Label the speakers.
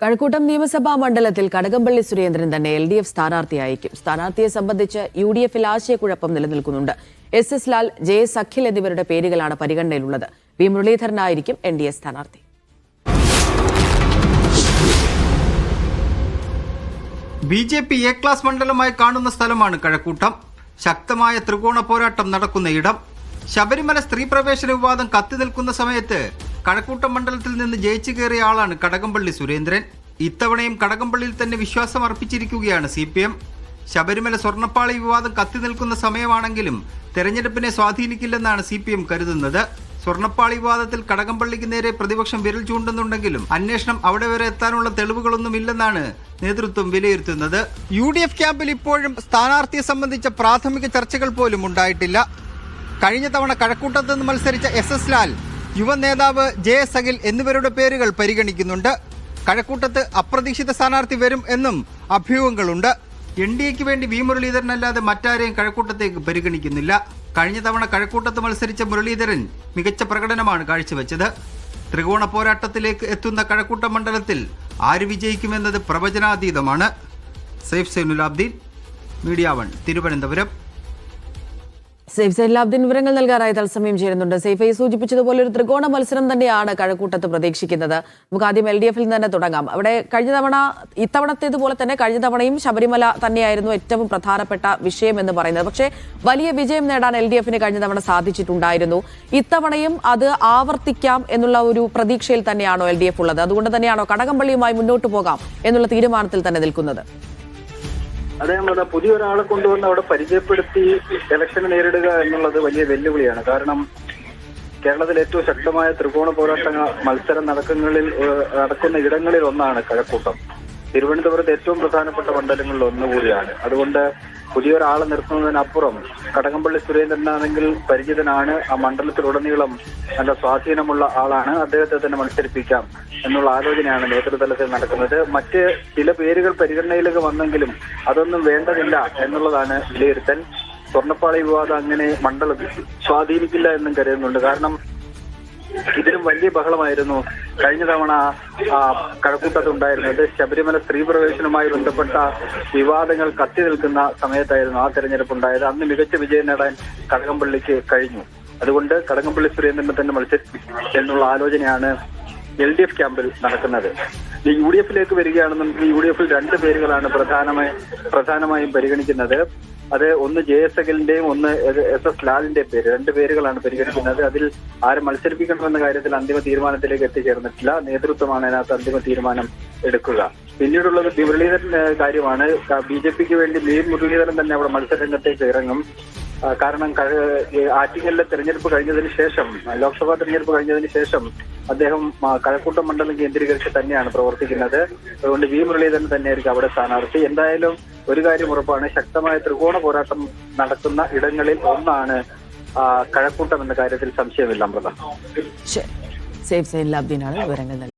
Speaker 1: കഴക്കൂട്ടം നിയമസഭാ മണ്ഡലത്തിൽ കടകംപള്ളി സുരേന്ദ്രൻ തന്നെ LDF സ്ഥാനാർത്ഥിയായിരിക്കും. സ്ഥാനാർത്ഥിയെ സംബന്ധിച്ച് UDFിൽ ആശയക്കുഴപ്പം നിലനിൽക്കുന്നുണ്ട്. SS ലാൽ, JS അഖിൽ എന്നിവരുടെ പേരുകളാണ് പരിഗണനയിലുള്ളത്. വി മുരളീധരനായിരിക്കും NDA സ്ഥാനാർത്ഥി.
Speaker 2: BJP A ക്ലാസ് മണ്ഡലമായി കാണുന്ന സ്ഥലമാണ് കഴക്കൂട്ടം. ശക്തമായ ത്രികോണ പോരാട്ടം നടക്കുന്ന ഇടം. ശബരിമല സ്ത്രീ പ്രവേശന വിവാദം കത്തി നിൽക്കുന്ന സമയത്ത് കഴക്കൂട്ടം മണ്ഡലത്തിൽ നിന്ന് ജയിച്ചു കയറിയ ആളാണ് കടകംപള്ളി സുരേന്ദ്രൻ. ഇത്തവണയും കടകംപള്ളിയിൽ തന്നെ വിശ്വാസം അർപ്പിച്ചിരിക്കുകയാണ് CPM. ശബരിമല സ്വർണ്ണപ്പാളി വിവാദം കത്തി നിൽക്കുന്ന സമയമാണെങ്കിലും തെരഞ്ഞെടുപ്പിനെ സ്വാധീനിക്കില്ലെന്നാണ് CPM കരുതുന്നത്. സ്വർണ്ണപ്പാളി വിവാദത്തിൽ കടകംപള്ളിക്ക് നേരെ പ്രതിപക്ഷം വിരൽ ചൂണ്ടുന്നുണ്ടെങ്കിലും അന്വേഷണം അവിടെ വരെ എത്താനുള്ള തെളിവുകളൊന്നുമില്ലെന്നാണ് നേതൃത്വം വിലയിരുത്തുന്നത്. UDF ക്യാമ്പിൽ ഇപ്പോഴും സ്ഥാനാർത്ഥിയെ സംബന്ധിച്ച പ്രാഥമിക ചർച്ചകൾ പോലും ഉണ്ടായിട്ടില്ല. കഴിഞ്ഞ തവണ കഴക്കൂട്ടത്ത് നിന്ന് മത്സരിച്ച SS ലാൽ, യുവ നേതാവ് JS അഖിൽ എന്നിവരുടെ പേരുകൾ പരിഗണിക്കുന്നുണ്ട്. കഴക്കൂട്ടത്ത് അപ്രതീക്ഷിത സ്ഥാനാർത്ഥി വരും എന്നും അഭ്യൂഹങ്ങളുണ്ട്. NDAക്ക് വേണ്ടി വി മുരളീധരനല്ലാതെ മറ്റാരെയും കഴക്കൂട്ടത്തേക്ക് പരിഗണിക്കുന്നില്ല. കഴിഞ്ഞ തവണ കഴക്കൂട്ടത്ത് മത്സരിച്ച മുരളീധരൻ മികച്ച പ്രകടനമാണ് കാഴ്ചവെച്ചത്. ത്രികോണ പോരാട്ടത്തിലേക്ക് എത്തുന്ന കഴക്കൂട്ടം മണ്ഡലത്തിൽ ആര് വിജയിക്കുമെന്നത് പ്രവചനാതീതമാണ്. സൈഫ് സൈനുലാബ്ദീൻ, മീഡിയ 1, തിരുവനന്തപുരം.
Speaker 1: സൈഫ് സൈനുലാബ്ദീൻ വിവരങ്ങൾ നൽകാനായി തത്സമയം ചേരുന്നുണ്ട്. സൈഫൈ സൂചിപ്പിച്ചതുപോലെ ഒരു ത്രികോണ മത്സരം തന്നെയാണ് കഴക്കൂട്ടത്ത് പ്രതീക്ഷിക്കുന്നത്. നമുക്ക് ആദ്യം LDFിൽ തന്നെ തുടങ്ങാം. അവിടെ ഇത്തവണത്തേതുപോലെ തന്നെ കഴിഞ്ഞ തവണയും ശബരിമല തന്നെയായിരുന്നു ഏറ്റവും പ്രധാനപ്പെട്ട വിഷയം എന്ന് പറയുന്നത്. പക്ഷേ വലിയ വിജയം നേടാൻ LDFിന് കഴിഞ്ഞ തവണ സാധിച്ചിട്ടുണ്ടായിരുന്നു. ഇത്തവണയും അത് ആവർത്തിക്കാം എന്നുള്ള ഒരു പ്രതീക്ഷയിൽ തന്നെയാണോ LDF ഉള്ളത്? അതുകൊണ്ട് തന്നെയാണോ കടകംപള്ളിയുമായി മുന്നോട്ട് പോകാം എന്നുള്ള തീരുമാനത്തിൽ തന്നെ നിൽക്കുന്നത്?
Speaker 3: അദ്ദേഹം പുതിയൊരാളെ കൊണ്ടുവന്ന് അവിടെ പരിചയപ്പെടുത്തി ഇലക്ഷന് നേരിടുക എന്നുള്ളത് വലിയ വെല്ലുവിളിയാണ്. കാരണം കേരളത്തിൽ ഏറ്റവും ശക്തമായ ത്രികോണ പോരാട്ട മത്സരം നടക്കുന്ന ഇടങ്ങളിൽ ഒന്നാണ് കഴക്കൂട്ടം. തിരുവനന്തപുരത്ത് ഏറ്റവും പ്രധാനപ്പെട്ട മണ്ഡലങ്ങളിൽ ഒന്നുകൂടിയാണ്. അതുകൊണ്ട് പുതിയൊരാളെ നിർത്തുന്നതിനപ്പുറം കടകംപള്ളി സുരേന്ദ്രനാണെങ്കിൽ പരിചിതനാണ്. ആ മണ്ഡലത്തിലുടനീളം നല്ല സ്വാധീനമുള്ള ആളാണ്. അദ്ദേഹത്തെ തന്നെ മത്സരിപ്പിക്കാം എന്നുള്ള ആലോചനയാണ് നേതൃതലത്തിൽ നടക്കുന്നത്. മറ്റ് ചില പേരുകൾ പരിഗണനയിലേക്ക് വന്നെങ്കിലും അതൊന്നും വേണ്ടതില്ല എന്നുള്ളതാണ് വിലയിരുത്തൽ. സ്വർണ്ണപ്പാളി വിവാദം അങ്ങനെ മണ്ഡലത്തിൽ സ്വാധീനിക്കില്ല എന്നും കരുതുന്നുണ്ട്. കാരണം ഇതിലും വലിയ ബഹളമായിരുന്നു കഴിഞ്ഞ തവണ കഴക്കൂട്ടത്ത് ഉണ്ടായിരുന്നത്. ശബരിമല സ്ത്രീ പ്രവേശനവുമായി ബന്ധപ്പെട്ട വിവാദങ്ങൾ കത്തി നിൽക്കുന്ന സമയത്തായിരുന്നു ആ തെരഞ്ഞെടുപ്പ് ഉണ്ടായത്. അന്ന് മികച്ച വിജയം നേടാൻ കടകംപള്ളിക്ക് കഴിഞ്ഞു. അതുകൊണ്ട് കടകംപള്ളി സുരേന്ദ്രനെ തന്നെ മത്സരിപ്പിക്കും എന്നുള്ള ആലോചനയാണ് LDF ക്യാമ്പിൽ നടക്കുന്നത്. ഈ UDFിലേക്ക് വരികയാണെന്നുണ്ടെങ്കിൽ UDFിൽ 2 പേരുകളാണ് പ്രധാനമായും പരിഗണിക്കുന്നത്. അത് ഒന്ന് JS അഖിലിന്റെയും ഒന്ന് SS ലാലിന്റെ പേര്. 2 പേരുകളാണ് പരിഗണിക്കുന്നത്. അതിൽ ആര് മത്സരിപ്പിക്കണമെന്ന കാര്യത്തിൽ അന്തിമ തീരുമാനത്തിലേക്ക് എത്തിച്ചേർന്നിട്ടില്ല. നേതൃത്വമാണ് അതിനകത്ത് അന്തിമ തീരുമാനം എടുക്കുക. പിന്നീടുള്ളത് മുരളീധരൻ കാര്യമാണ്. BJPക്ക് വേണ്ടി വി മുരളീധരൻ തന്നെ അവിടെ മത്സരരംഗത്തേക്ക് ഇറങ്ങും. കാരണം ആറ്റിങ്ങലിലെ തെരഞ്ഞെടുപ്പ് കഴിഞ്ഞതിന് ശേഷം, ലോക്സഭാ തെരഞ്ഞെടുപ്പ് കഴിഞ്ഞതിന് ശേഷം അദ്ദേഹം കഴക്കൂട്ടം മണ്ഡലം കേന്ദ്രീകരിച്ച് തന്നെയാണ് പ്രവർത്തിക്കുന്നത്. അതുകൊണ്ട് വി മുരളീധരൻ തന്നെയായിരിക്കും അവിടെ സ്ഥാനാർത്ഥി. എന്തായാലും ഒരു കാര്യം ഉറപ്പാണ്, ശക്തമായ ത്രികോണ പോരാട്ടം നടക്കുന്ന ഇടങ്ങളിൽ ഒന്നാണ് കഴക്കൂട്ടം എന്ന കാര്യത്തിൽ സംശയമില്ല. അമൃത.
Speaker 1: സൈഫ് സൈനുലാബ്ദീനാണ് വിവരങ്ങൾ.